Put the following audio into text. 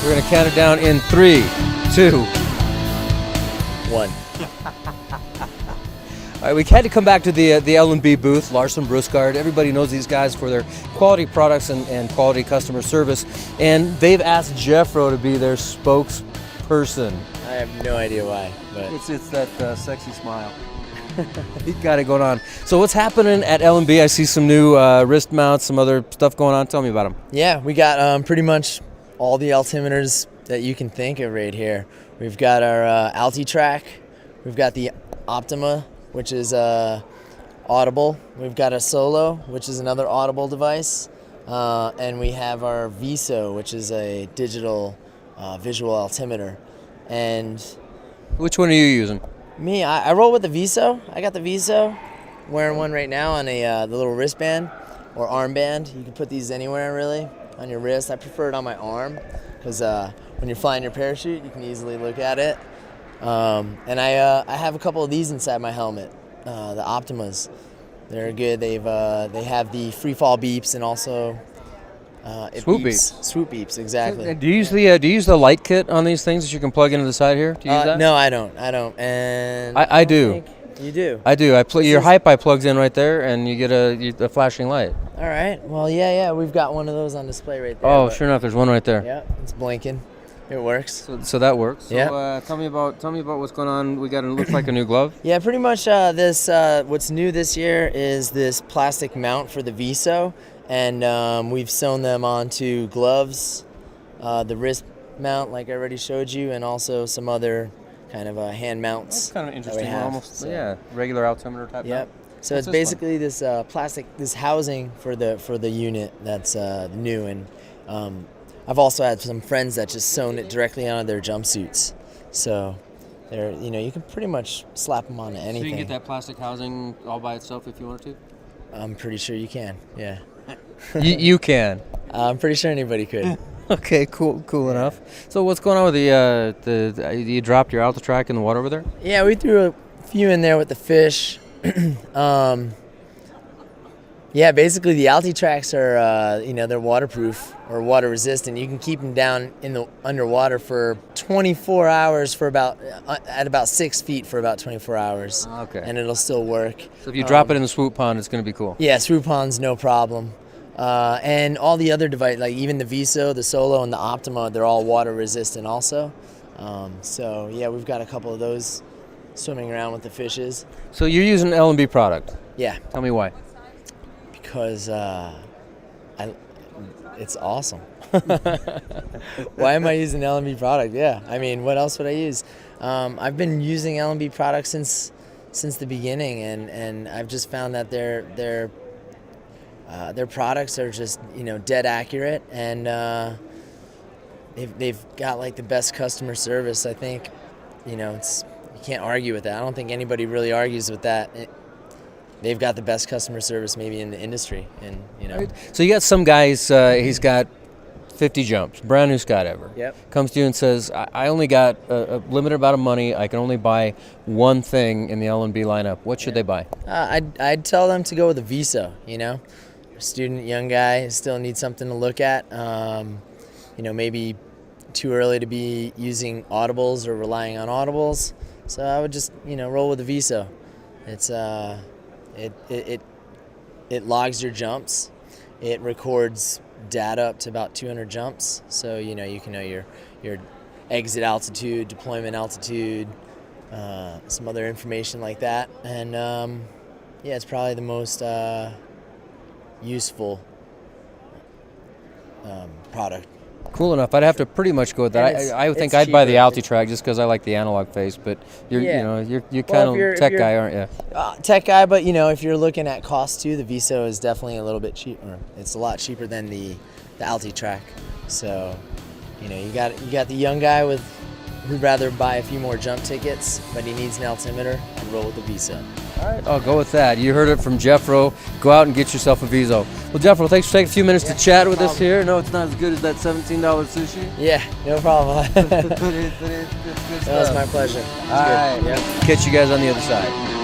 We're going to count it down in 3, 2. 1. All right, we had to come back to the L&B booth, Larsen and Brusgaard. Everybody knows these guys for their quality products and quality customer service. And they've asked Jeffro to be their spokesperson. I have no idea why, but It's that sexy smile. He got it going on. So what's happening at L&B? I see some new wrist mounts, some other stuff going on. Tell me about them. yeah, we got pretty much all the altimeters that you can think of right here. We've got our AltiTrack. We've got the Optima, which is audible. We've got a Solo, which is another audible device. And we have our VISO, which is a digital visual altimeter. And Which one are you using? me, I roll with the VISO. I got the VISO. Wearing one right now on the little wristband or armband. You can put these anywhere, really, on your wrist. I prefer it on my arm because when you're flying your parachute, you can easily look at it. And I have a couple of these inside my helmet, the Optimas. They're good. They have the free fall beeps and also it Swoop beeps. Swoop beeps, exactly. Do you use the light kit on these things that you can plug into the side here? Do you use that? No, I don't. And I do. think you do. I do. Your Hi-Fi plugs in right there, and you get a flashing light. All right. Well, yeah. We've got one of those on display right there. Oh, but- sure enough, there's one right there. Yeah, it's blinking. It works. So that works. So, Yeah. tell me about what's going on. We got it looks like a new glove. Yeah, pretty much. This what's new this year is this plastic mount for the VISO, and we've sewn them onto gloves, the wrist mount, like I already showed you, and also some other kind of hand mounts. That's kind of interesting. have, Almost, so- yeah, regular altimeter type. Yep. mount. So What's it's this one? basically this plastic, this housing for the unit that's new, and I've also had some friends that just sewn it directly onto their jumpsuits. So they're you can pretty much slap them onto anything. So you can get that plastic housing all by itself if you wanted I'm pretty sure you can. Yeah. to. you can. I'm pretty sure anybody could. Okay, cool enough. So what's going on with the you dropped your AltiTrack in the water over there? Yeah, we threw a few in there with the fish. Yeah, basically the AltiTracks are, they're waterproof or water resistant. You can keep them down in the underwater for 24 hours for at about 6 feet for about 24 hours. Okay. And it'll still work. So if you drop it in the swoop pond, it's going to be cool. Yeah, swoop ponds, no problem. And all the other devices, like even the VISO, the Solo, and the Optima, they're all water resistant also. So yeah, we've got a couple of those swimming around with the fishes. So you're using an L&B product. Yeah, Tell me why. because it's awesome. Why am I using L&B product? Yeah, I mean, what else would I use? I've been using L&B products since the beginning, and I've just found that their products are just dead accurate, and they've got like the best customer service. I think you can't argue with that. I don't think anybody really argues with that. They've got the best customer service maybe in the industry, and So you got some guys. He's got 50 jumps, brand new skydiver. Yep. Comes to you and says, I only got a limited amount of money. I can only buy one thing in the L&B lineup. What should they buy? I'd tell them to go with a VISO. Student, young guy, still needs something to look at. Maybe too early to be using audibles or relying on audibles. So I would just roll with the VISO. It's it logs your jumps. It records data up to about 200 jumps. So you can know your exit altitude, deployment altitude, some other information like that. And it's probably the most useful product. Cool enough. I'd have to pretty much go with that. And I would think it's I'd buy the cheaper. AltiTrack just because I like the analog face. But you're Yeah. you're Well, kind if you're- of if tech you're- guy, aren't you? Tech guy, but if you're looking at cost too, the VISO is definitely a little bit cheaper. It's a lot cheaper than the AltiTrack. So, you got the young guy who'd rather buy a few more jump tickets, but he needs an altimeter. I'd roll with the VISO. All right, I'll go with that. You heard it from Jeffro. Go out and get yourself a VISO. Well, Jeffro, thanks for taking a few minutes to chat with us here. No, it's not as good as that $17 sushi. Yeah, no problem. But it's good That was stuff. my pleasure. All right. Yep. Catch you guys on the other side.